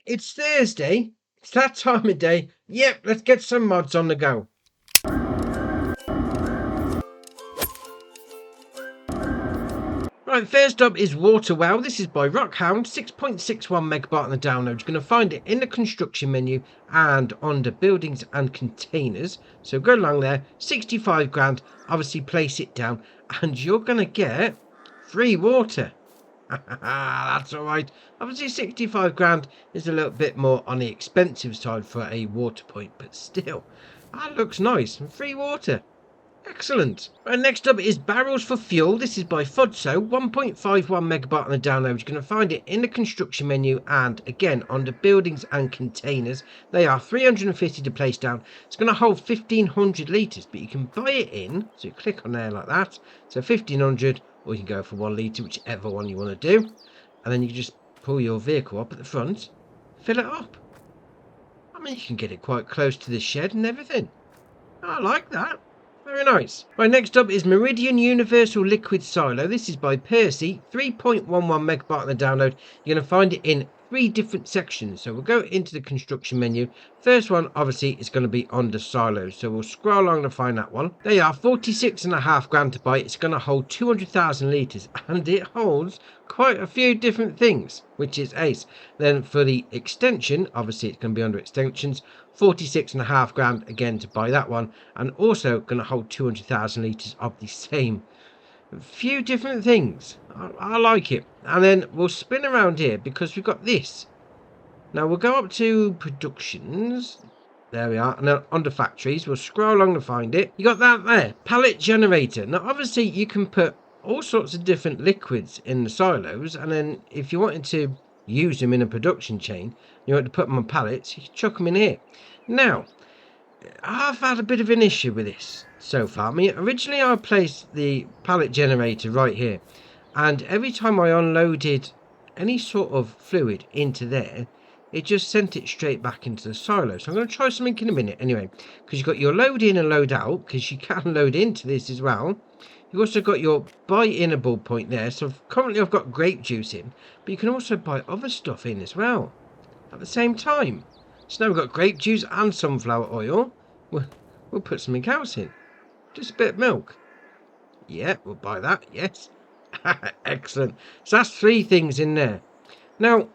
It's Thursday. It's that time of day. Yep, let's get some mods on the go. Right, first up is Water Well. This is by Rockhound, 6.61 megabyte on the download. You're going to find it in the construction menu and under buildings and containers. So go along there, 65 grand, obviously place it down, and you're going to get free water. That's all right. Obviously 65 grand is a little bit more on the expensive side for a water point, but still, that looks nice. Free water. Excellent. Right, next up is Barrels for Fuel. This is by Fudso, 1.51 megabyte on the download. You're going to find it in the construction menu and again under buildings and containers. They are 350 to place down. It's going to hold 1500 litres, but you can buy it in. So you click on there like that. So 1500, or you can go for 1 litre, whichever one you want to do. And then you can just pull your vehicle up at the front, fill it up. I mean, you can get it quite close to the shed and everything. I like that. Very nice. Right, next up is Meridian Universal Liquid Silo. This is by Percy, 3.11 megabyte on the download. You're going to find it in 3 different sections. So we'll go into the construction menu. First one, obviously, is going to be under silos. So we'll scroll along to find that one. They are 46.5 grand to buy. It's going to hold 200,000 litres. And it holds quite a few different things, which is ace. Then for the extension, obviously it's going to be under extensions, 46.5 grand again to buy that one, and also going to hold 200,000 litres of the same. A few different things. I like it. And then we'll spin around here because we've got this. Now we'll go up to productions. There we are. And then under factories, we'll scroll along to find it. You got that there. Pallet generator. Now obviously you can put all sorts of different liquids in the silos, and then if you wanted to use them in a production chain, you want to put them on pallets, you can chuck them in here. Now, I've had a bit of an issue with this so far. I mean, originally I placed the pallet generator right here, and every time I unloaded any sort of fluid into there, it just sent it straight back into the silo. So I'm going to try something in a minute anyway, because you've got your load in and load out, because you can load into this as well. You've also got your buy inable point there. So currently I've got grape juice in, but you can also buy other stuff in as well at the same time. So now we've got grape juice and sunflower oil. We'll put something else in. Just a bit of milk. Yeah, we'll buy that. Yes. Excellent. So that's 3 things in there. Now,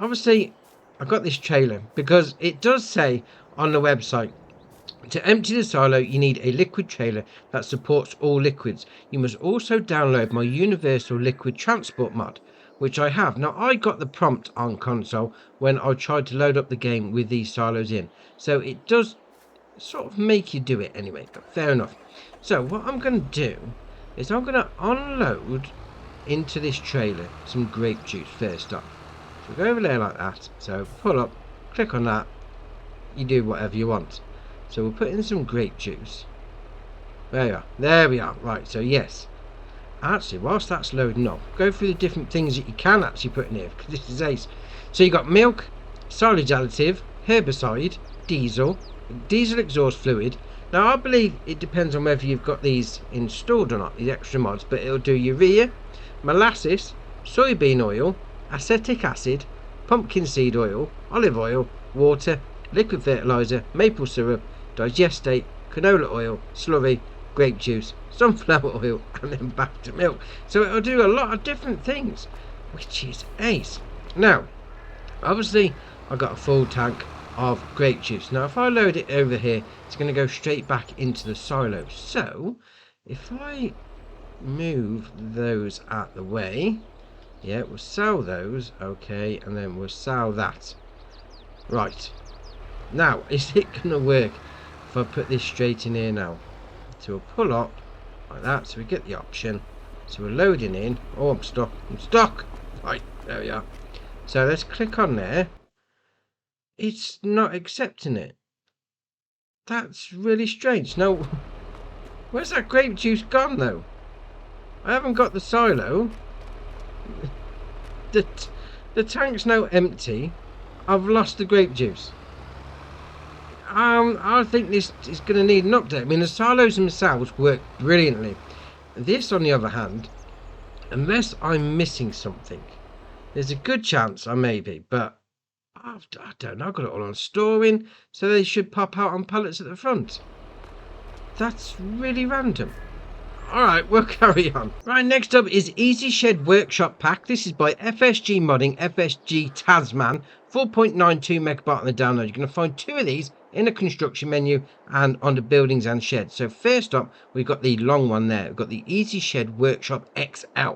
obviously, I've got this trailer because it does say on the website, to empty the silo, you need a liquid trailer that supports all liquids. You must also download my Universal Liquid Transport mod, which I have. Now, I got the prompt on console when I tried to load up the game with these silos in. So it does sort of make you do it anyway. But fair enough. So what I'm going to do is I'm going to unload into this trailer some grape juice first up. So go over there like that. So pull up, click on that. You do whatever you want. So we'll put in some grape juice. There we are. There we are. Right, so yes. Actually, whilst that's loading up, go through the different things that you can actually put in here, because this is ace. So you got milk, silage additive, herbicide, diesel exhaust fluid. Now I believe it depends on whether you've got these installed or not, these extra mods, but it'll do urea, molasses, soybean oil, acetic acid, pumpkin seed oil, olive oil, water, liquid fertilizer, maple syrup, digestate, canola oil, slurry, grape juice, sunflower oil, and then back to milk. So it'll do a lot of different things, which is ace. Now, obviously, I got a full tank of grape juice. Now, if I load it over here, it's going to go straight back into the silo. So, if I move those out the way, yeah, we'll sell those, okay, and then we'll sell that. Right. Now, is it going to work if I put this straight in here now? So we'll pull up like that, so we get the option. So we're loading in. Oh, I'm stuck. Right, there we are. So let's click on there. It's not accepting it. That's really strange. Now, where's that grape juice gone though? I haven't got the silo. The tank's now empty. I've lost the grape juice. I think this is going to need an update. I mean, the silos themselves work brilliantly. This, on the other hand, unless I'm missing something, there's a good chance I may be, but I don't know, I've got it all on storing, so they should pop out on pallets at the front. That's really random. Alright, we'll carry on. Right, next up is Easy Shed Workshop Pack. This is by FSG Modding, FSG Tasman. 4.92 megabyte on the download. You're going to find 2 of these in the construction menu and on the buildings and sheds. So first up, we've got the long one there. We've got the Easy Shed Workshop XL.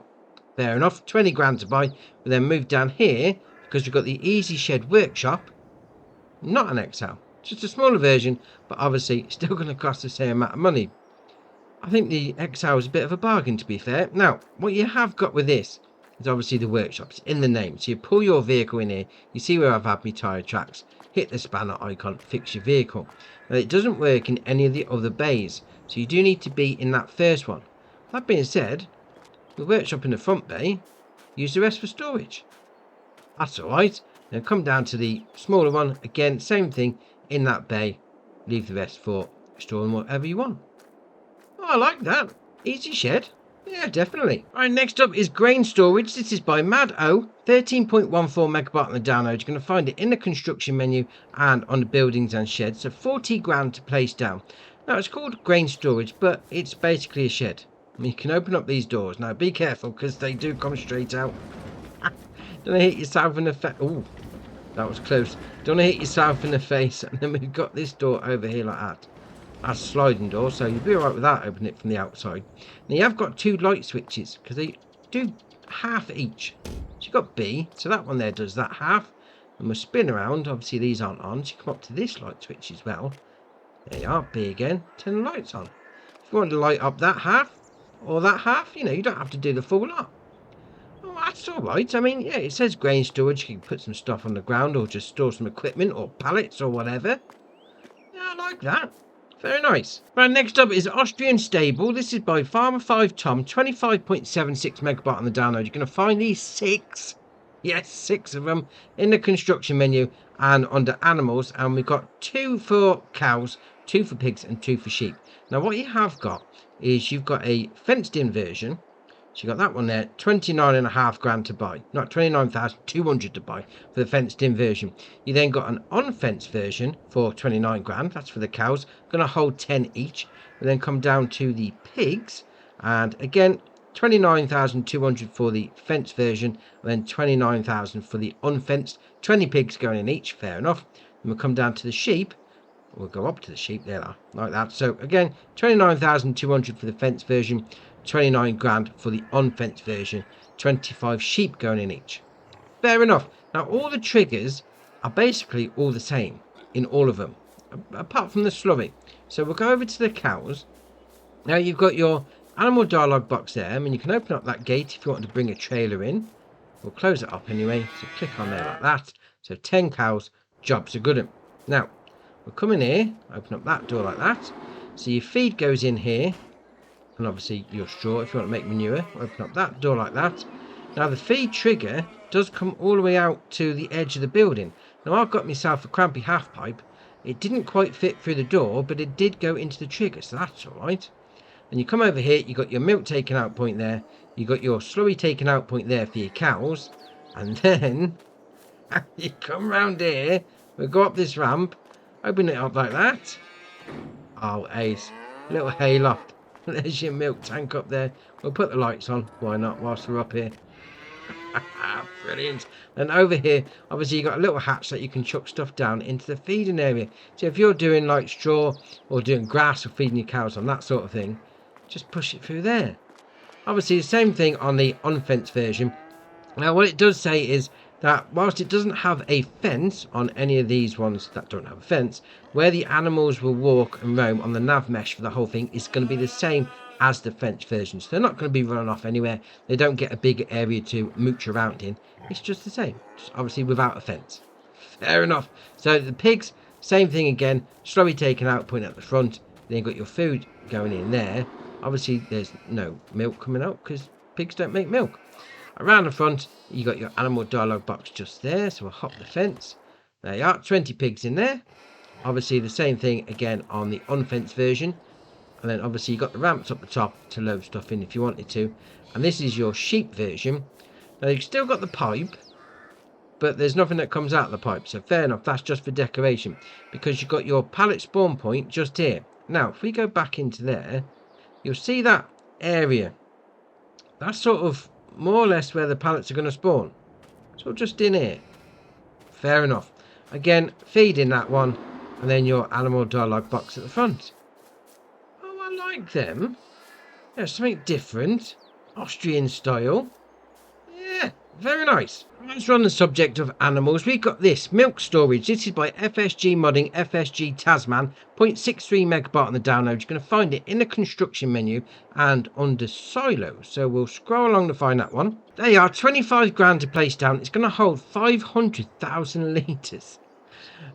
Fair enough, 20 grand to buy. We then move down here because we've got the Easy Shed Workshop, not an XL, just a smaller version, but obviously still going to cost the same amount of money. I think the XL is a bit of a bargain, to be fair. Now, what you have got with this is obviously the workshops in the name. So you pull your vehicle in here. You see where I've had my tyre tracks. Hit the spanner icon, fix your vehicle. Now, it doesn't work in any of the other bays. So you do need to be in that first one. That being said, the workshop in the front bay, use the rest for storage. That's alright. Now come down to the smaller one. Again, same thing in that bay. Leave the rest for storing whatever you want. Oh, I like that. Easy Shed. Yeah, definitely. Alright, next up is grain storage. This is by Mad O. 13.14 megabyte on the download. You're going to find it in the construction menu and on the buildings and sheds. So 40 grand to place down. Now, it's called grain storage, but it's basically a shed. I mean, you can open up these doors. Now, be careful, because they do come straight out. Don't hit yourself in the face. Oh, that was close. Don't hit yourself in the face. And then we've got this door over here like that. That's a sliding door, so you'll be alright with that, open it from the outside. Now you have got 2 light switches, because they do half each. So you've got B, so that one there does that half. And we'll spin around, obviously these aren't on, so you come up to this light switch as well. There you are, B again, turn the lights on. If you want to light up that half, or that half, you know, you don't have to do the full lot. Oh, that's alright. I mean, yeah, it says grain storage, you can put some stuff on the ground, or just store some equipment, or pallets, or whatever. Yeah, I like that. Very nice. Right, next up is Austrian Stable. This is by Farmer 5 Tom, 25.76 megabyte on the download. You're going to find these 6, yes, 6 of them in the construction menu and under animals. And we've got 2 for cows, 2 for pigs, and 2 for sheep. Now, what you have got is you've got a fenced-in version. So you got that one there, 29.5 grand to buy, not 29,200 to buy for the fenced-in version. You then got an on-fence version for 29 grand. That's for the cows, going to hold 10 each. We then come down to the pigs, and again 29,200 for the fenced version, and then 29,000 for the unfenced. 20 pigs going in each, fair enough. And we'll come down to the sheep. We'll go up to the sheep, there are, like that. So again, 29,200 for the fenced version. 29 grand for the unfenced version, 25 sheep going in each. Fair enough. Now all the triggers are basically all the same in all of them, apart from the slurry. So we'll go over to the cows. Now you've got your animal dialogue box there. I mean, you can open up that gate if you want to bring a trailer in. We'll close it up anyway, so click on there like that. So 10 cows, jobs are good. Now we'll come in here, open up that door like that. So your feed goes in here. And obviously your straw, if you want to make manure, open up that door like that. Now the feed trigger does come all the way out to the edge of the building. Now I've got myself a crampy half pipe. It didn't quite fit through the door, but it did go into the trigger, so that's alright. And you come over here, you got your milk taken out point there. You got your slurry taken out point there for your cows. And then you come round here, we'll go up this ramp, open it up like that. Oh, ace. Little hayloft. There's your milk tank up there. We'll put the lights on. Why not, whilst we're up here? Brilliant. And over here, obviously, you've got a little hatch that you can chuck stuff down into the feeding area. So if you're doing like straw or doing grass or feeding your cows on that sort of thing, just push it through there. Obviously, the same thing on the unfenced version. Now, what it does say is that whilst it doesn't have a fence on any of these ones that don't have a fence, where the animals will walk and roam on the nav mesh for the whole thing is going to be the same as the fenced version. So they're not going to be running off anywhere. They don't get a big area to mooch around in. It's just the same, just obviously without a fence. Fair enough. So the pigs, same thing again. Slurry taken out, point at the front. Then you've got your food going in there. Obviously, there's no milk coming out because pigs don't make milk. Around the front, you got your animal dialogue box just there, so we'll hop the fence. There you are, 20 pigs in there. Obviously, the same thing again on the unfenced version. And then obviously, you got the ramps up the top to load stuff in if you wanted to. And this is your sheep version. Now, you've still got the pipe, but there's nothing that comes out of the pipe. So fair enough, that's just for decoration, because you've got your pallet spawn point just here. Now, if we go back into there, you'll see that area. That's sort of more or less where the pallets are going to spawn. So just in here. Fair enough. Again, feed in that one, and then your animal dialogue box at the front. Oh, I like them. Yeah, something different. Austrian style. Yeah, very nice. Let's run the subject of animals. We've got this milk storage. This is by FSG Modding, FSG Tasman, 0.63 megabyte on the download. You're going to find it in the construction menu and under silo. So we'll scroll along to find that one. They are 25 grand to place down. It's going to hold 500,000 litres.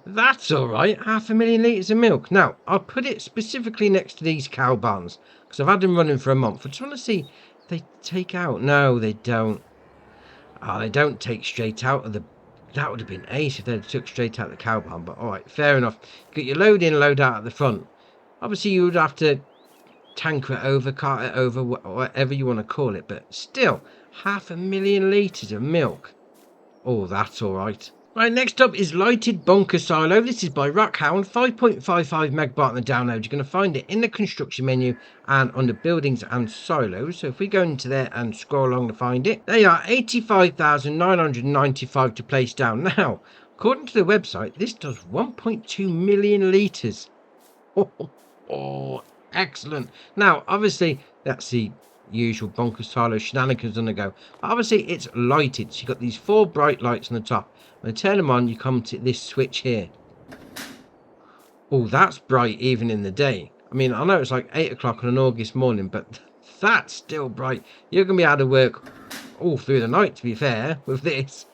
That's all right. 500,000 litres of milk. Now, I'll put it specifically next to these cow barns because I've had them running for a month. I just want to see if they take out. No, they don't. Oh, they don't take straight out of the... That would have been ace if they took straight out of the cow barn. But all right, fair enough. Get your load in, load out at the front. Obviously, you would have to tanker it over, cart it over, whatever you want to call it. But still, 500,000 litres of milk. Oh, that's all right. Right, next up is Lighted Bunker Silo. This is by Rockhound, 5.55 megabyte on the download. You're going to find it in the construction menu and under buildings and silos. So if we go into there and scroll along to find it, they are 85,995 to place down. Now, according to the website, this does 1.2 million litres. Oh, excellent. Now, obviously, that's the usual bunker silo shenanigans on the go. Obviously, it's lighted. So you've got these 4 bright lights on the top. When you turn them on, you come to this switch here. Oh, that's bright even in the day. I mean, I know it's like 8 o'clock on an August morning, but that's still bright. You're going to be out of work all through the night, to be fair, with this.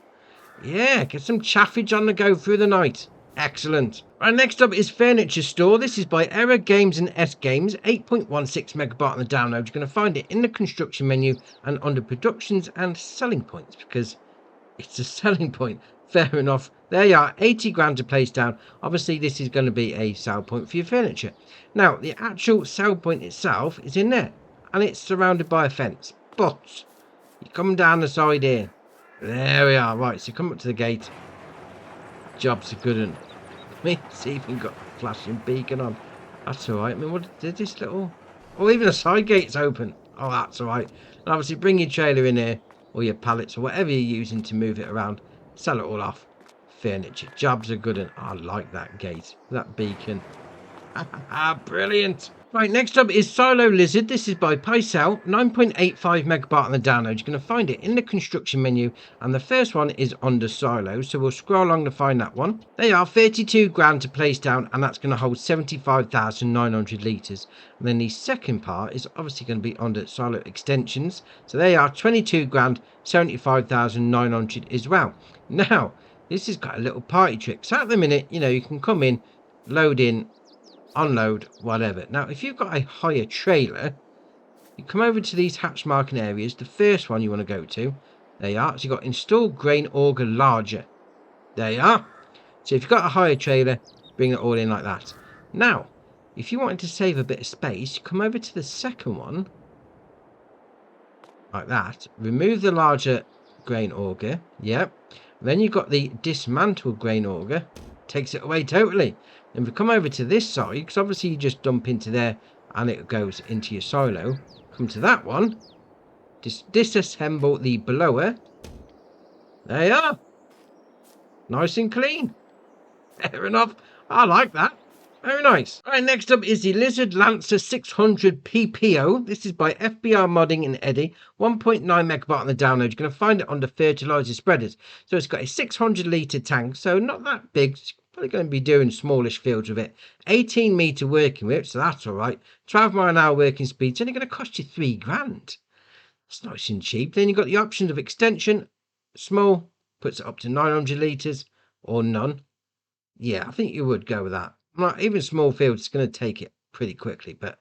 Yeah, get some chaffage on the go through the night. Excellent. Right, next up is Furniture Store. This is by Error Games and S Games, 8.16 megabyte on the download. You're going to find it in the construction menu and under productions and selling points, because it's a selling point. Fair enough. There you are, 80 grand to place down. Obviously, this is going to be a sell point for your furniture. Now, the actual sell point itself is in there, and it's surrounded by a fence. But you come down the side here. There we are. Right, so come up to the gate. Job's a good one. I mean, it's even got a flashing beacon on. That's all right. I mean, what did this little... Oh, even the side gate's open. Oh, that's all right. And obviously, bring your trailer in here, or your pallets, or whatever you're using to move it around. Sell it all off. Furniture. Jobs are good, and I like that gate. That beacon. Brilliant. Right, next up is Silo Lizard. This is by Pycel, 9.85 megabyte on the download. You're going to find it in the construction menu, and the first one is under Silo, so we'll scroll along to find that one. They are 32 grand to place down, and that's going to hold 75,900 litres. And then the second part is obviously going to be under Silo Extensions, so they are 22 grand, 75,900 as well. Now, this has got a little party trick. So at the minute, you know, you can come in, load in, unload, whatever. Now, if you've got a higher trailer, you come over to these hatch marking areas. The first one you want to go to, there you are. So you've got install grain auger larger. There you are. So if you've got a higher trailer, bring it all in like that. Now, if you wanted to save a bit of space, you come over to the second one, like that. Remove the larger grain auger. Yep. Then you've got the dismantled grain auger. Takes it away totally. And if we come over to this side, because obviously you just dump into there and it goes into your silo. Come to that one. Disassemble the blower. There you are. Nice and clean. Fair enough. I like that. Very nice. Right, next up is the Lizard Lancer 600 PPO. This is by FBR Modding and Eddie. 1.9 megabyte on the download. You're going to find it under fertilizer spreaders. So it's got a 600 litre tank, so not that big. It's probably going to be doing smallish fields with it. 18 metre working with, so that's all right. 12 mile an hour working speed. It's only going to cost you 3 grand. That's nice and cheap. Then you've got the options of extension. Small, puts it up to 900 litres, or none. Yeah, I think you would go with that. Like, even small fields, it's going to take it pretty quickly, but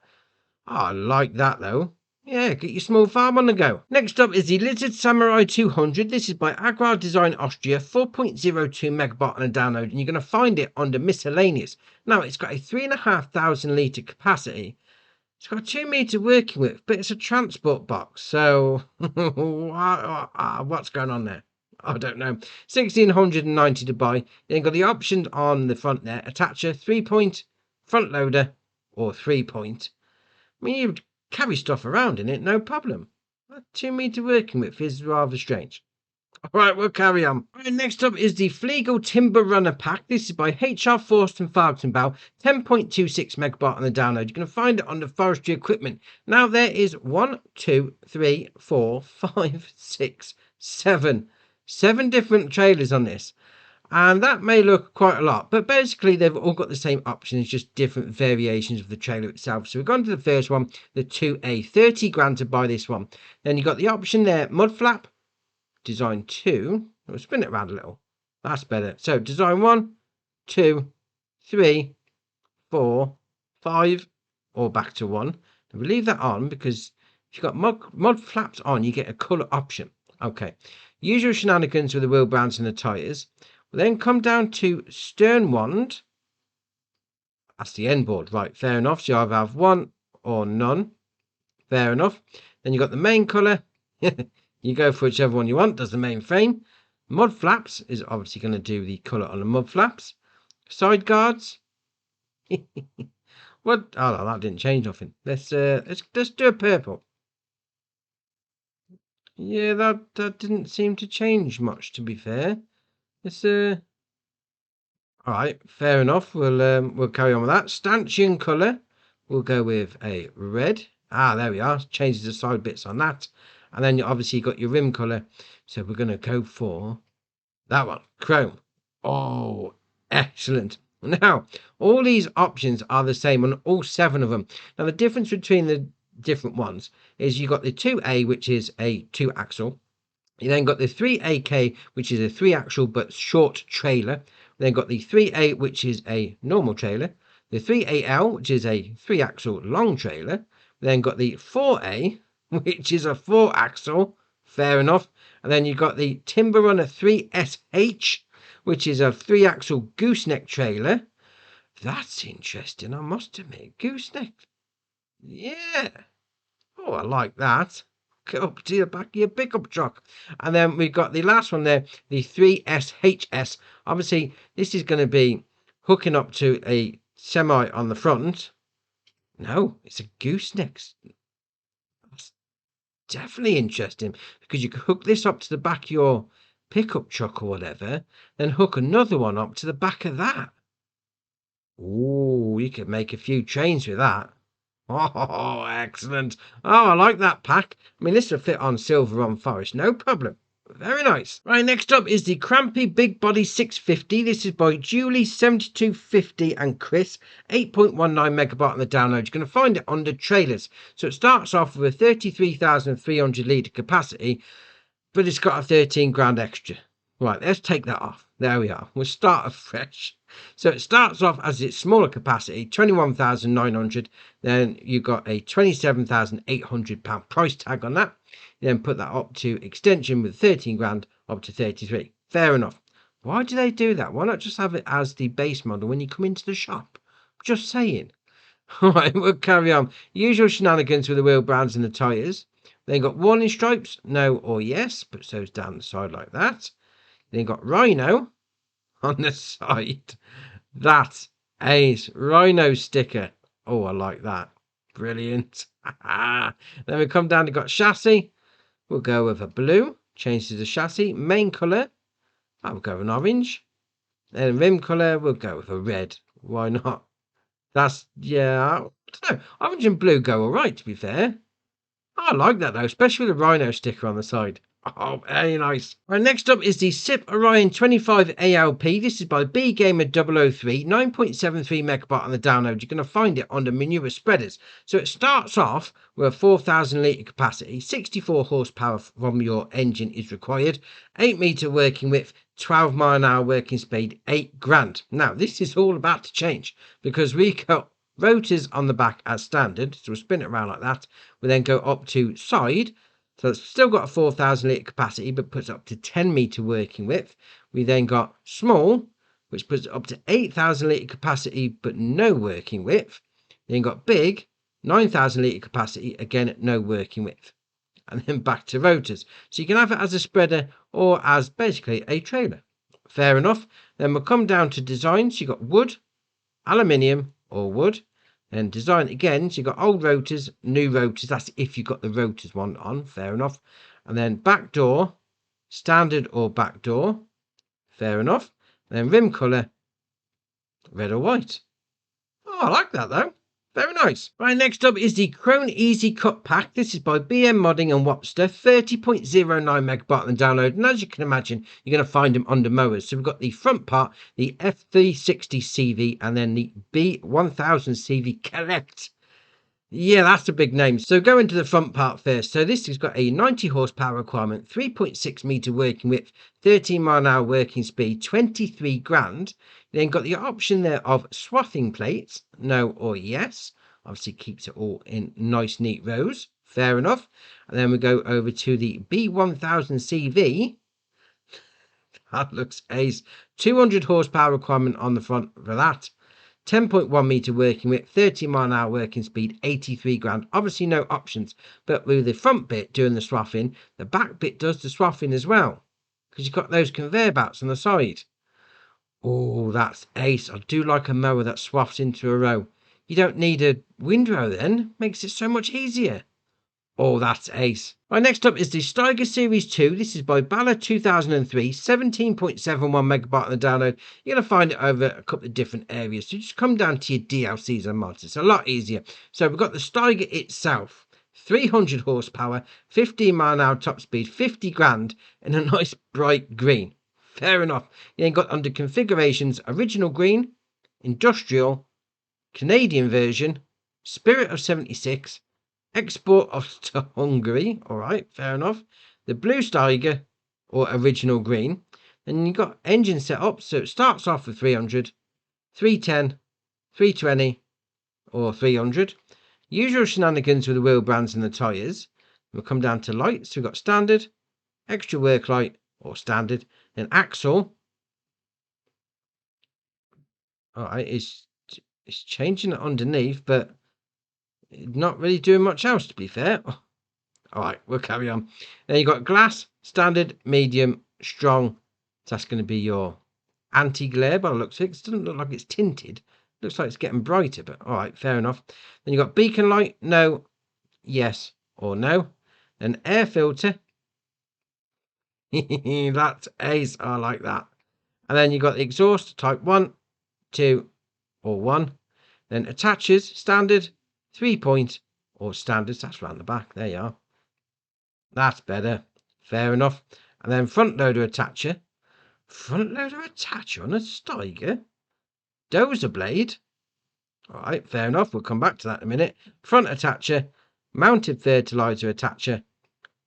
I like that though. Yeah, get your small farm on the go. Next up is the Lizard Samurai 200. This is by Agrar Design Austria, 4.02 megabyte on a download, and you're going to find it under miscellaneous. Now, it's got a 3,500 litre capacity. It's got a 2 metre working width, but it's a transport box. So, what's going on there? I don't know, 1,690 to buy. Then got the option on the front there, attacher, 3-point, front loader, or 3-point. I mean, you carry stuff around in it, no problem. That 2 meter working width is rather strange. All right, we'll carry on. Right, next up is the Flegel Timber Runner Pack. This is by HR Forst and Falkenbau, 10.26 megabyte on the download. You're going to find it on the forestry equipment. Now, there is 1, 2, 3, 4, 5, 6, 7 different trailers on this. And that may look quite a lot, but basically they've all got the same options, just different variations of the trailer itself. So we've gone to the first one, the 2A, 30 grand to buy this one. Then you've got the option there, mud flap, design 2. We'll spin it around a little. That's better. So design 1, 2, 3, 4, 5, or back to 1. And we'll leave that on because if you've got mud flaps on, you get a colour option. Okay. Usual shenanigans with the wheel brands and the tyres. We'll then come down to stern wand. That's the end board. Right, fair enough. So you either have one or none. Fair enough. Then you've got the main colour. You go for whichever one you want. Does the main frame. Mud flaps is obviously going to do the colour on the mud flaps. Side guards. What? Oh, no, that didn't change nothing. Let's do a purple. Yeah, that didn't seem to change much, to be fair. Let's all right, fair enough. We'll carry on with that. Stanchion colour. We'll go with a red. Ah, there we are. Changes the side bits on that. And then you obviously got your rim colour. So we're going to go for that one. Chrome. Oh, excellent. Now, all these options are the same on all 7 of them. Now, the difference between the different ones is you got the 2A, which is a 2-axle. You then got the 3AK, which is a 3-axle but short trailer. Then got the 3A, which is a normal trailer. The 3AL, which is a 3-axle long trailer. Then got the 4A, which is a 4-axle. Fair enough. And then you got the Timber Runner 3SH, which is a 3-axle gooseneck trailer. That's interesting, I must admit. Gooseneck. Yeah. Oh, I like that. Get up to the back of your pickup truck. And then we've got the last one there, the 3SHS. Obviously, this is going to be hooking up to a semi on the front. No, it's a gooseneck. That's definitely interesting because you can hook this up to the back of your pickup truck or whatever, then hook another one up to the back of that. Oh, you could make a few trains with that. Oh, excellent. Oh, I like that pack. I mean, this will fit on silver on forest, no problem. Very nice. Right, next up is the Crampy Big Body 650. This is by Julie 7250 and Chris. 8.19 megabyte on the download. You're going to find it under trailers. So it starts off with a 33,300 litre capacity, but it's got a 13 grand extra. Right, let's take that off. There we are. We'll start afresh. So it starts off as its smaller capacity, 21,900. Then you got a 27,800 pound price tag on that. You then put that up to extension with 13 grand up to 33. Fair enough. Why do they do that? Why not just have it as the base model when you come into the shop? Just saying. All right, we'll carry on. Usual shenanigans with the wheel brands and the tyres. Then got warning stripes, no or yes. Put those down the side like that. Then you got Rhino on the side. That's a Rhino sticker. Oh, I like that. Brilliant. Then we come down to got chassis. We'll go with a blue. Change to the chassis. Main colour. I'll go with an orange. Then rim colour. We'll go with a red. Why not? That's, yeah, I don't know. Orange and blue go all right, to be fair. I like that though, especially with the Rhino sticker on the side. Oh, very nice. Right, next up is the SIP Orion 25 ALP. This is by B Gamer 003, 9.73 megabyte on the download. You're going to find it under manure spreaders. So it starts off with a 4,000 litre capacity, 64 horsepower from your engine is required, 8 metre working width, 12 mile an hour working speed, 8 grand. Now, this is all about to change because we got rotors on the back as standard. So we'll spin it around like that. We then go up to side. So it's still got a 4,000 litre capacity, but puts up to 10 metre working width. We then got small, which puts it up to 8,000 litre capacity, but no working width. Then got big, 9,000 litre capacity, again, no working width. And then back to rotors. So you can have it as a spreader or as basically a trailer. Fair enough. Then we'll come down to design. So you've got wood, aluminium or wood. And design again, so you've got old rotors, new rotors. That's if you've got the rotors one on. Fair enough. And then back door, standard or back door. Fair enough. And then rim colour, red or white. Oh, I like that though. Very nice. Right, next up is the Chrome Easy Cut Pack. This is by BM Modding and Wapster. 30.09 megabyte on download. And as you can imagine, you're going to find them under mowers. So we've got the front part, the F360 CV, and then the B1000 CV Collect. Yeah, that's a big name. So go into the front part first. So this has got a 90 horsepower requirement, 3.6 meter working width, 13 mile an hour working speed, 23 grand. You then got the option there of swathing plates, no or yes. Obviously keeps it all in nice neat rows. Fair enough. And then we go over to the B1000 CV. That looks ace. 200 horsepower requirement on the front for that. 10.1 meter working width, 30 mile an hour working speed, 83 grand. Obviously no options, but with the front bit doing the swathing, the back bit does the swathing as well, because you've got those conveyor belts on the side. Oh, that's ace. I do like a mower that swaths into a row. You don't need a windrow then, makes it so much easier. Oh, that's ace. Right, next up is the Steiger Series 2. This is by Bala 2003, 17.71 megabyte on the download. You're going to find it over a couple of different areas. So just come down to your DLCs and mods. It's a lot easier. So we've got the Steiger itself, 300 horsepower, 15 mile an hour top speed, 50 grand, and a nice bright green. Fair enough. You then got under configurations, original green, industrial, Canadian version, Spirit of 76, export of to Hungary. All right, fair enough. The blue Steiger or original green. Then you've got engine set up. So it starts off with 300, 310, 320 or 300. Usual shenanigans with the wheel brands and the tyres. We'll come down to lights. So we've got standard, extra work light or standard. Then axle. All right, it's changing it underneath, but not really doing much else, to be fair. All right, we'll carry on. Then you got glass, standard, medium, strong. So that's going to be your anti-glare by the looks of it. It doesn't look like it's tinted. Looks like it's getting brighter, but all right, fair enough. Then you got beacon light, no, yes, or no. Then air filter. That's ace. I like that. And then you got the exhaust, type 1, 2, or 1. Then attachers, standard, 3-point or standards. That's round the back. There you are. That's better. Fair enough. And then front loader attacher. Front loader attacher on a Steiger. Dozer blade. All right, fair enough. We'll come back to that in a minute. Front attacher, mounted fertilizer attacher,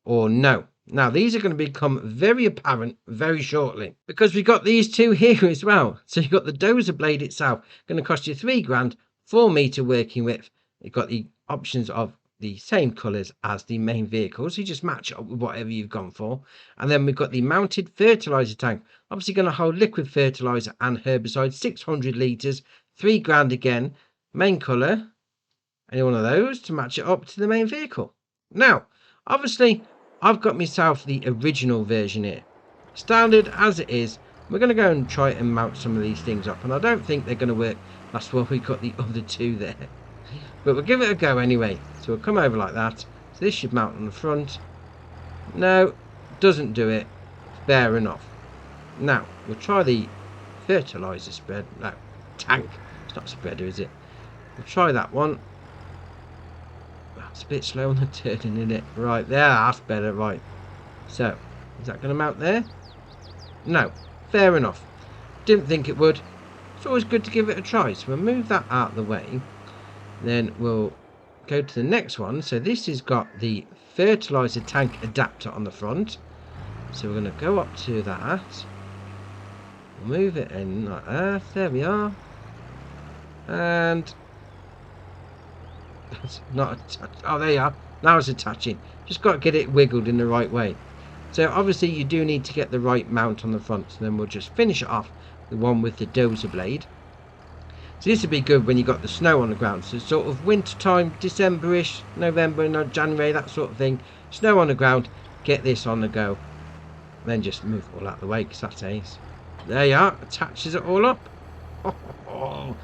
or no. Now, these are going to become very apparent very shortly, because we've got these two here as well. So you've got the Dozer blade itself, going to cost you 3 grand, 4 meter working width. You've got the options of the same colours as the main vehicle, so you just match it up with whatever you've gone for. And then we've got the mounted fertilizer tank, obviously going to hold liquid fertilizer and herbicide, 600 litres, 3 grand again, main colour, any one of those to match it up to the main vehicle. Now, obviously, I've got myself the original version here, standard as it is. We're going to go and try and mount some of these things up, and I don't think they're going to work. That's why we've got the other two there. But we'll give it a go anyway. So we'll come over like that. So this should mount on the front. No, doesn't do it. Fair enough. Now, we'll try the fertilizer spread. No, tank. It's not a spreader, is it? We'll try that one. That's a bit slow on the turning, isn't it? Right, there, that's better. Right. So, is that going to mount there? No. Fair enough. Didn't think it would. It's always good to give it a try. So we'll move that out of the way. Then we'll go to the next one. So this has got the fertilizer tank adapter on the front. So we're going to go up to that. We'll move it in like that. There we are. And that's not attached. Oh, there you are. Now it's attaching. Just got to get it wiggled in the right way. So obviously you do need to get the right mount on the front. So then we'll just finish it off. The one with the dozer blade. So this would be good when you got the snow on the ground. So sort of winter time, December-ish, November, no, January, that sort of thing. Snow on the ground, get this on the go. Then just move it all out of the way because that's ace. There you are. Attaches it all up. Oh,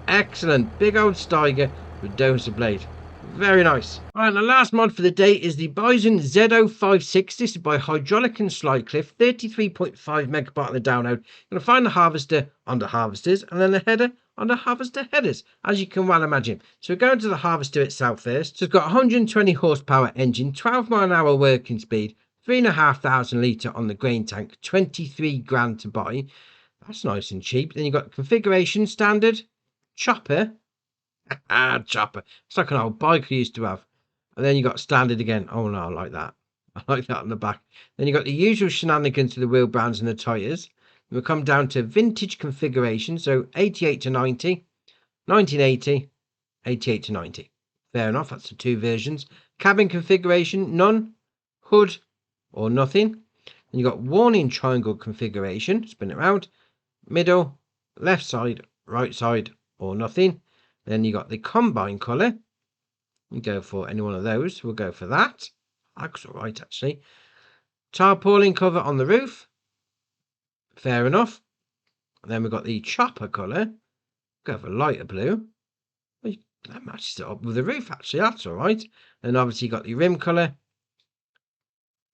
excellent. Big old Steiger with dozer blade. Very nice. Alright, the last mod for the day is the Bison Z056. This is by Hydraulic and Slycliffe. 33.5 megabyte on the download. You're going to find the harvester on the harvesters and then the header on the harvester headers, as you can well imagine. So we're going to the harvester itself first. So it's got 120 horsepower engine, 12 mile an hour working speed, 3,500 litre on the grain tank, 23 grand to buy. That's nice and cheap. Then you've got configuration standard, chopper. Chopper. It's like an old bike I used to have. And then you got standard again. Oh no, I like that. I like that on the back. Then you got the usual shenanigans to the wheel brands and the tyres. We'll come down to vintage configuration. So 88 to 90, 1980, 88 to 90. Fair enough. That's the two versions. Cabin configuration, none. Hood or nothing. And you got warning triangle configuration. Spin it around. Middle, left side, right side or nothing. Then you got the combine colour. You go for any one of those. We'll go for that. Looks alright actually. Tarpaulin cover on the roof. Fair enough. Then we've got the chopper colour. Go for lighter blue. That matches it up with the roof actually. That's alright. And obviously you got the rim colour.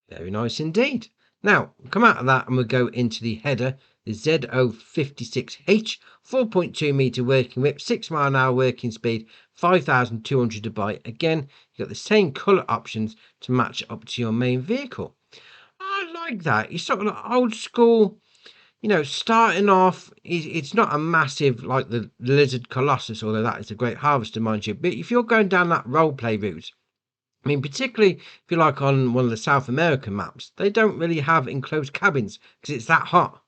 Very nice indeed. Now, come out of that and we'll go into the header. The Z056H, 4.2 metre working whip, 6 mile an hour working speed, 5,200 to buy. Again, you've got the same colour options to match up to your main vehicle. I like that. You're sort of like old school, you know, starting off. It's not a massive like the Lizard Colossus, although that is a great harvester, mind you. But if you're going down that roleplay route, I mean, particularly if you're like on one of the South American maps, they don't really have enclosed cabins because it's that hot.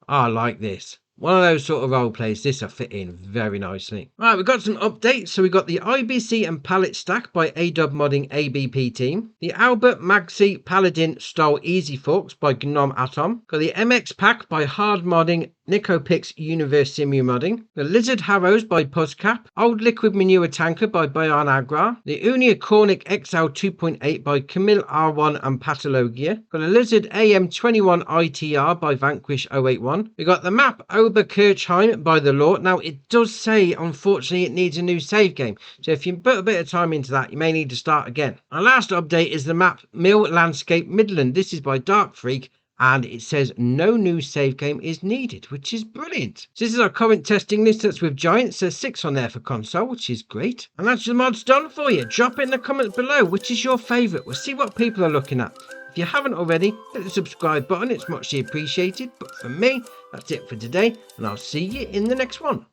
I like this. One of those sort of role plays. This will fit in very nicely. Right, we've got some updates. So we've got the IBC and pallet stack by ADub Modding ABP team. The Albert Magsi Paladin style easy forks by Gnome Atom. Got the MX pack by Hard Modding Nicopix Universe Simu Modding. The Lizard Harrows by Puzzcap. Old Liquid Manure Tanker by Bayan Agra. The Unia Cornic XL 2.8 by Camille R1 and Patologia. Got a Lizard AM21 ITR by Vanquish 081. We got the map Oberkirchheim by The Law. Now it does say unfortunately it needs a new save game. So if you put a bit of time into that, you may need to start again. Our last update is the map Mill Landscape Midland. This is by Dark Freak. And it says no new save game is needed, which is brilliant. So this is our current testing list. That's with Giants. There's 6 on there for console, which is great. And that's the mods done for you. Drop it in the comments below, which is your favourite. We'll see what people are looking at. If you haven't already, hit the subscribe button. It's muchly appreciated. But for me, that's it for today. And I'll see you in the next one.